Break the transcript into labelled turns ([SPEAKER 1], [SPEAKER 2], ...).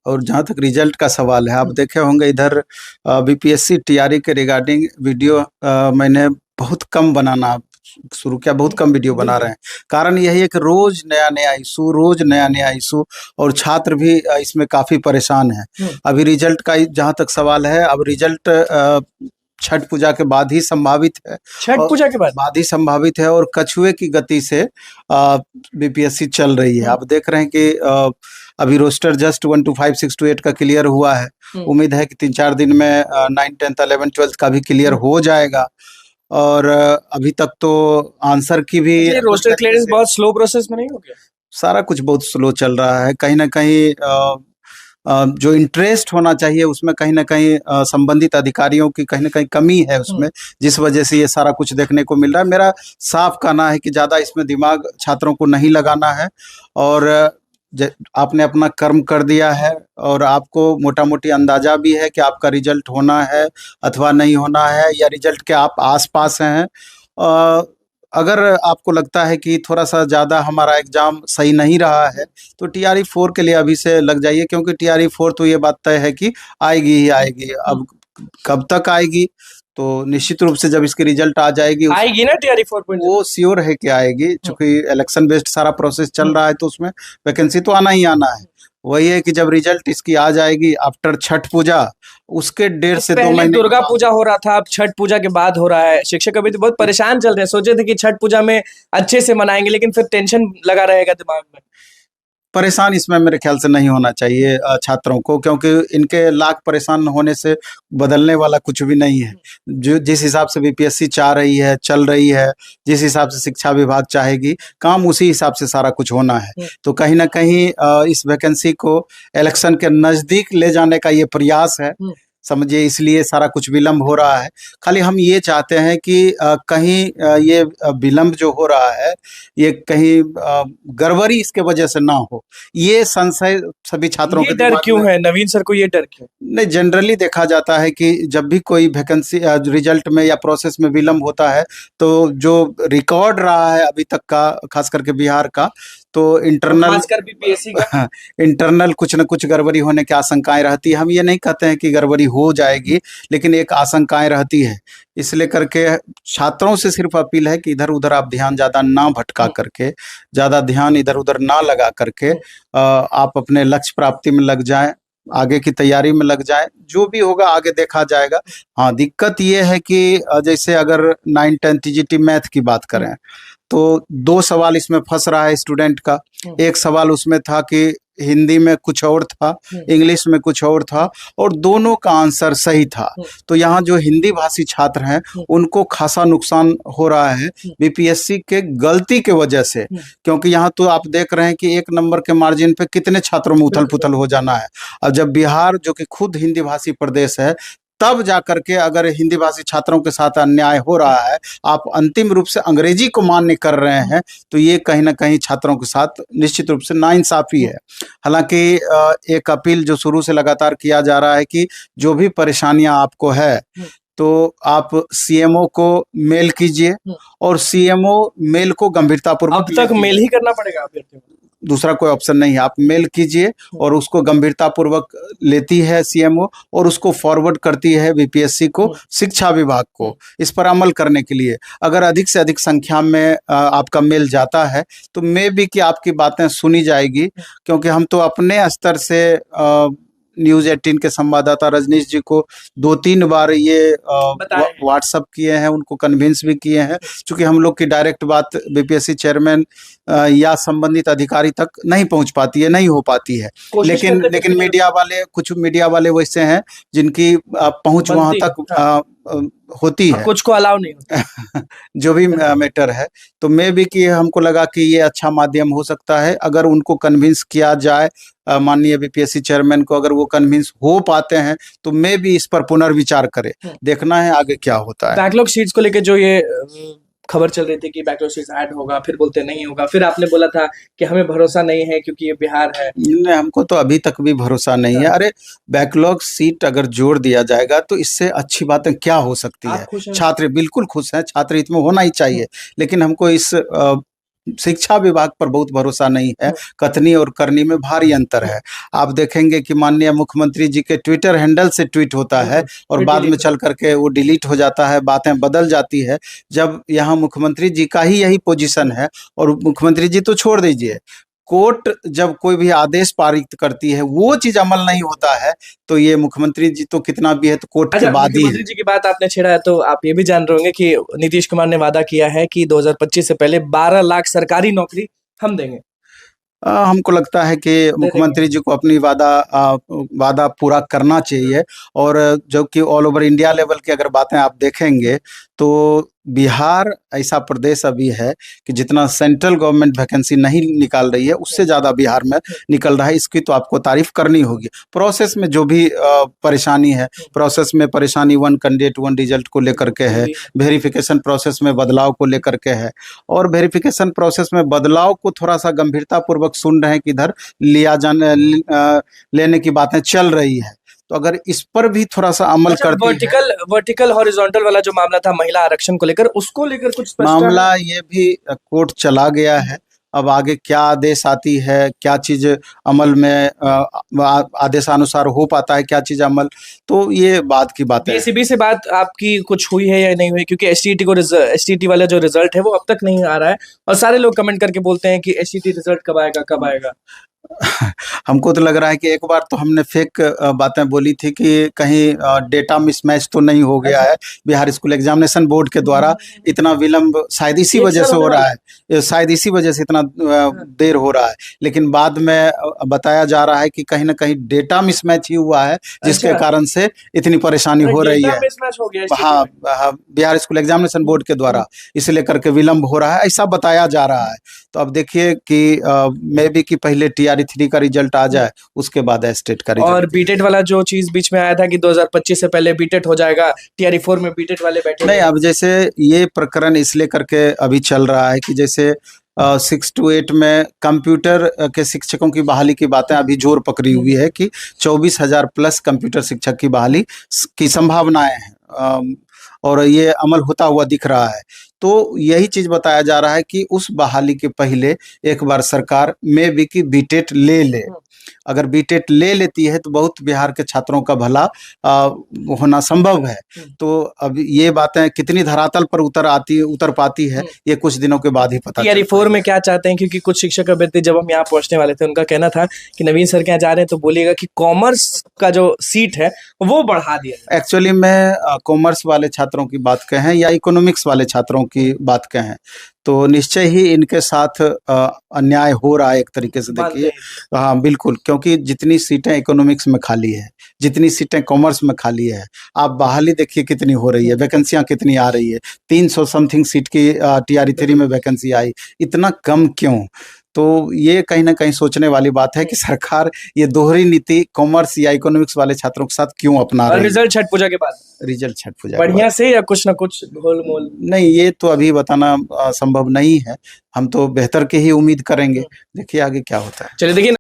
[SPEAKER 1] और जहाँ तक रिजल्ट का सवाल है, आप देखे होंगे इधर बीपीएससी टीआरई के रिगार्डिंग वीडियो मैंने बहुत कम बनाना शुरू किया, बहुत कम वीडियो बना रहे हैं। कारण यही है कि रोज नया नया इशू, रोज नया नया इशू, और छात्र भी इसमें काफी परेशान है। अभी रिजल्ट का जहाँ तक सवाल है, अब रिजल्ट छठ पूजा के बाद ही संभावित है।
[SPEAKER 2] छठ पूजा के बाद
[SPEAKER 1] ही संभावित है, और कछुए की गति से बीपीएससी चल रही है। आप देख रहे हैं कि अभी रोस्टर जस्ट 1 to 5, 6 to 8 का क्लियर हुआ है। उम्मीद है कि 3-4 दिन में 9, 10, 11, 12 का भी क्लियर हो जाएगा। और अभी तक तो आंसर की भी
[SPEAKER 2] रोस्टर क्लियरेंस बहुत स्लो प्रोसेस में नहीं हो गया?
[SPEAKER 1] सारा कुछ बहुत स्लो चल रहा है। कहीं ना कहीं जो इंटरेस्ट होना चाहिए उसमें कहीं ना कहीं संबंधित अधिकारियों की कहीं ना कहीं कमी है उसमें, जिस वजह से ये सारा कुछ देखने को मिल रहा है। मेरा साफ कहना है कि ज़्यादा इसमें दिमाग छात्रों को नहीं लगाना है, और आपने अपना कर्म कर दिया है, और आपको मोटा मोटी अंदाजा भी है कि आपका रिजल्ट होना है अथवा नहीं होना है, या रिजल्ट के आप आसपास हैं। अगर आपको लगता है कि थोड़ा सा ज़्यादा हमारा एग्ज़ाम सही नहीं रहा है, तो टीआरई 4 के लिए अभी से लग जाइए, क्योंकि टीआरई 4 तो ये बात तय है कि आएगी ही आएगी। अब कब तक आएगी, तो निश्चित रूप से जब इसकी रिजल्ट आ जाएगी,
[SPEAKER 2] आएगी ना टीआरई 4,
[SPEAKER 1] वो श्योर है कि आएगी। चूंकि इलेक्शन बेस्ड सारा प्रोसेस चल रहा है, तो उसमें वैकेंसी तो आना ही आना है। वही है कि जब रिजल्ट इसकी आ जाएगी आफ्टर छठ पूजा, उसके 1.5 से 2 महीने
[SPEAKER 2] दुर्गा पूजा हो रहा था, अब छठ पूजा के बाद हो रहा है। शिक्षक अभी तो बहुत परेशान चल रहे हैं, सोचे थे कि छठ पूजा में अच्छे से मनाएंगे, लेकिन फिर टेंशन लगा रहेगा दिमाग में।
[SPEAKER 1] परेशान इसमें मेरे ख्याल से नहीं होना चाहिए छात्रों को, क्योंकि इनके लाख परेशान होने से बदलने वाला कुछ भी नहीं है। जो जिस हिसाब से बीपीएससी चाह रही है, चल रही है, जिस हिसाब से शिक्षा विभाग चाहेगी, काम उसी हिसाब से सारा कुछ होना है। तो कहीं ना कहीं इस वैकेंसी को इलेक्शन के नज़दीक ले जाने का ये प्रयास है, समझिए, इसलिए सारा कुछ विलम्ब हो रहा है। खाली हम ये चाहते हैं कि कहीं ये विलम्ब जो हो रहा है, ये कहीं गड़बड़ी इसके वजह से ना हो, ये संशय सभी छात्रों के
[SPEAKER 2] डर क्यों है नवीन सर को? ये डर क्यों?
[SPEAKER 1] नहीं, जनरली देखा जाता है कि जब भी कोई वैकेंसी रिजल्ट में या प्रोसेस में विलम्ब होता है, तो जो रिकॉर्ड रहा है अभी तक का, खास करके बिहार का, तो इंटरनल,
[SPEAKER 2] खासकर बीपीएससी का
[SPEAKER 1] इंटरनल कुछ न कुछ गड़बड़ी होने की आशंकाएं रहती है। हम ये नहीं कहते हैं कि गड़बड़ी हो जाएगी, लेकिन एक आशंकाएं रहती है। इसलिए करके छात्रों से सिर्फ अपील है कि इधर उधर आप ध्यान ज़्यादा ना भटका करके, ज़्यादा ध्यान इधर उधर ना लगा करके आप अपने लक्ष्य प्राप्ति में लग जाएं, आगे की तैयारी में लग जाए। जो भी होगा आगे देखा जाएगा। हाँ, दिक्कत ये है कि जैसे अगर 9, 10 टीजीटी मैथ की बात करें, तो 2 सवाल इसमें फंस रहा है स्टूडेंट का। एक सवाल उसमें था कि हिंदी में कुछ और था, इंग्लिश में कुछ और था, और दोनों का आंसर सही था। तो यहाँ जो हिंदी भाषी छात्र हैं उनको खासा नुकसान हो रहा है बीपीएससी के गलती के वजह से, क्योंकि यहाँ तो आप देख रहे हैं कि 1 नंबर के मार्जिन पे कितने छात्रों में उथल पुथल हो जाना है। अब जब बिहार, जो कि खुद हिंदी भाषी प्रदेश है, तब जाकर के अगर हिंदी भाषी छात्रों के साथ अन्याय हो रहा है, आप अंतिम रूप से अंग्रेजी को मान्य कर रहे हैं, तो ये कहीं ना कहीं छात्रों के साथ निश्चित रूप से नाइंसाफी है। हालांकि एक अपील जो शुरू से लगातार किया जा रहा है कि जो भी परेशानियां आपको है, तो आप सीएमओ को मेल कीजिए, और सीएमओ मेल को गंभीरतापूर्वक,
[SPEAKER 2] अब तक मेल ही करना पड़ेगा अभ्यर्थियों को,
[SPEAKER 1] दूसरा कोई ऑप्शन नहीं है। आप मेल कीजिए, और उसको गंभीरतापूर्वक लेती है सीएमओ, और उसको फॉरवर्ड करती है बीपीएससी को, शिक्षा विभाग को, इस पर अमल करने के लिए। अगर अधिक से अधिक संख्या में आपका मेल जाता है, तो मे बी कि आपकी बातें सुनी जाएगी, क्योंकि हम तो अपने स्तर से न्यूज़ 18 के संवाददाता रजनीश जी को 2-3 बार ये व्हाट्सअप किए हैं, उनको कन्विंस भी किए हैं। चूंकि हम लोग की डायरेक्ट बात बीपीएससी चेयरमैन या संबंधित अधिकारी तक नहीं पहुंच पाती है, नहीं हो पाती है, लेकिन मीडिया वाले, कुछ मीडिया वाले वैसे हैं जिनकी पहुंच वहां तक होती है,
[SPEAKER 2] कुछ को अलाउ नहीं होता
[SPEAKER 1] जो भी मैटर है। तो मे भी कि हमको लगा कि ये अच्छा माध्यम हो सकता है, अगर उनको कन्विंस किया जाए, माननीय बीपीएससी चेयरमैन को अगर वो कन्विंस हो पाते हैं, तो मे भी इस पर पुनर्विचार करें। देखना है आगे क्या होता है।
[SPEAKER 2] बैकलॉग सीट्स को लेकर जो ये खबर चल रही थी कि बैकलॉग सीट्स ऐड होगा, फिर बोलते नहीं होगा, फिर आपने बोला था कि हमें भरोसा नहीं है क्योंकि ये बिहार है।
[SPEAKER 1] नहीं, हमको तो अभी तक भी भरोसा नहीं है। अरे, बैकलॉग सीट अगर जोड़ दिया जाएगा तो इससे अच्छी बातें क्या हो सकती है? छात्र बिल्कुल खुश हैं, छात्र हित में होना ही चाहिए, लेकिन हमको इस शिक्षा विभाग पर बहुत भरोसा नहीं है। कथनी और करनी में भारी अंतर है। आप देखेंगे कि माननीय मुख्यमंत्री जी के ट्विटर हैंडल से ट्वीट होता है और बाद में चल करके वो डिलीट हो जाता है, बातें बदल जाती है। जब यहाँ मुख्यमंत्री जी का ही यही पोजीशन है, और मुख्यमंत्री जी तो छोड़ दीजिए, कोर्ट जब कोई भी आदेश पारित करती है वो चीज अमल नहीं होता है, तो ये मुख्यमंत्री जी तो कितना भी है तो कोर्ट के
[SPEAKER 2] अच्छा,
[SPEAKER 1] बाद ही है।
[SPEAKER 2] मुख्यमंत्री जी की बात आपने छेड़ा है तो आप ये भी जान रहे होंगे कि नीतीश कुमार ने वादा किया है कि 2025 से पहले 12 लाख सरकारी नौकरी हम देंगे।
[SPEAKER 1] हमको लगता है कि मुख्यमंत्री जी को अपनी वादा पूरा करना चाहिए। और जो कि ऑल ओवर इंडिया लेवल की अगर बातें आप देखेंगे तो बिहार ऐसा प्रदेश अभी है कि जितना सेंट्रल गवर्नमेंट वैकेंसी नहीं निकाल रही है उससे ज़्यादा बिहार में निकल रहा है। इसकी तो आपको तारीफ करनी होगी। प्रोसेस में जो भी परेशानी है, प्रोसेस में परेशानी वन कैंडिडेट वन रिजल्ट को लेकर के है, वेरिफिकेशन प्रोसेस में बदलाव को लेकर के है, और वेरिफिकेशन प्रोसेस में बदलाव को थोड़ा सा गंभीरता पूर्वक सुन रहे हैं कि इधर लेने की बातें चल रही है। तो अगर इस पर भी थोड़ा सा अमल करती है।
[SPEAKER 2] वर्टिकल हॉरिजॉन्टल वाला जो मामला था महिला आरक्षण को लेकर, उसको लेकर कुछ
[SPEAKER 1] मामला ये भी कोर्ट चला गया है। अब आगे क्या आदेश आती है, क्या चीज अमल में आदेशानुसार हो पाता है, क्या चीज अमल, तो ये बात की बात है।
[SPEAKER 2] एसीबी से बात आपकी कुछ हुई है या नहीं हुई? क्योंकि एसटीटी वाला जो रिजल्ट है वो अब तक नहीं आ रहा है और सारे लोग कमेंट करके बोलते हैं कि एसटीटी रिजल्ट कब आएगा कब आएगा।
[SPEAKER 1] हमको तो लग रहा है कि एक बार तो हमने फेक बातें बोली थी कि कहीं डेटा मिसमैच तो नहीं हो गया है बिहार स्कूल एग्जामिनेशन बोर्ड के द्वारा। इतना विलंब शायद इसी वजह से हो रहा है, शायद इसी वजह से इतना देर हो रहा है। लेकिन बाद में बताया जा रहा है कि कहीं ना कहीं डेटा मिसमैच ही हुआ है, जिसके कारण से इतनी परेशानी हो रही है। हाँ, बिहार स्कूल एग्जामिनेशन बोर्ड के द्वारा इसे लेकर के विलंब हो रहा है, ऐसा बताया जा रहा है। तो अब देखिए कि मे बी कि पहले टीआरई 3 का रिजल्ट आ जाए, उसके बाद स्टेट का रिजल्ट।
[SPEAKER 2] और बीटेट वाला जो चीज बीच में आया था कि 2025 से पहले बीटेट हो जाएगा, टीआरई 4 में बीटेट वाले बैठे
[SPEAKER 1] नहीं। अब जैसे ये प्रकरण इसलिए करके अभी चल रहा है कि जैसे 6 to 8 में कंप्यूटर के शिक्षकों की बहाली की बातें अभी जोर पकड़ी हुई है कि 24,000 प्लस कंप्यूटर शिक्षक की बहाली की संभावनाएं हैं, और ये अमल होता हुआ दिख रहा है। तो यही चीज बताया जा रहा है कि उस बहाली के पहले एक बार सरकार में भी कि बीटेट ले ले। अगर बीटेट ले लेती है तो बहुत बिहार के छात्रों का भला होना संभव है। तो अब ये बातें कितनी धरातल पर उतर पाती है, ये कुछ दिनों के बाद ही पता
[SPEAKER 2] टीआरई 4 में क्या चाहते हैं? क्योंकि कुछ शिक्षक अभ्यर्थी जब हम यहाँ पहुंचने वाले थे उनका कहना था कि नवीन सर के यहाँ जा रहे हैं तो बोलिएगा कि कॉमर्स का जो सीट है वो बढ़ा दिया।
[SPEAKER 1] एक्चुअली में कॉमर्स वाले छात्रों की बात कहें या इकोनॉमिक्स वाले छात्रों की बात कहें तो निश्चय ही इनके साथ अन्याय हो रहा है एक तरीके से। देखिए, हाँ बिल्कुल, क्योंकि जितनी सीटें इकोनॉमिक्स में खाली है, जितनी सीटें कॉमर्स में खाली है, आप बहाली देखिए कितनी हो रही है, वैकेंसियां कितनी आ रही है। 300 समथिंग सीट की टीआरई 3 में वैकेंसी आई, इतना कम क्यों? तो ये कहीं ना कहीं सोचने वाली बात है कि सरकार ये दोहरी नीति कॉमर्स या इकोनॉमिक्स वाले छात्रों के साथ क्यों अपना रही है।
[SPEAKER 2] रिजल्ट छठ पूजा के बाद,
[SPEAKER 1] रिजल्ट छठ पूजा
[SPEAKER 2] बढ़िया से या कुछ ना कुछ घोल मोल?
[SPEAKER 1] नहीं, ये तो अभी बताना संभव नहीं है। हम तो बेहतर की ही उम्मीद करेंगे, देखिए आगे क्या होता है।
[SPEAKER 2] चलिए देखिए।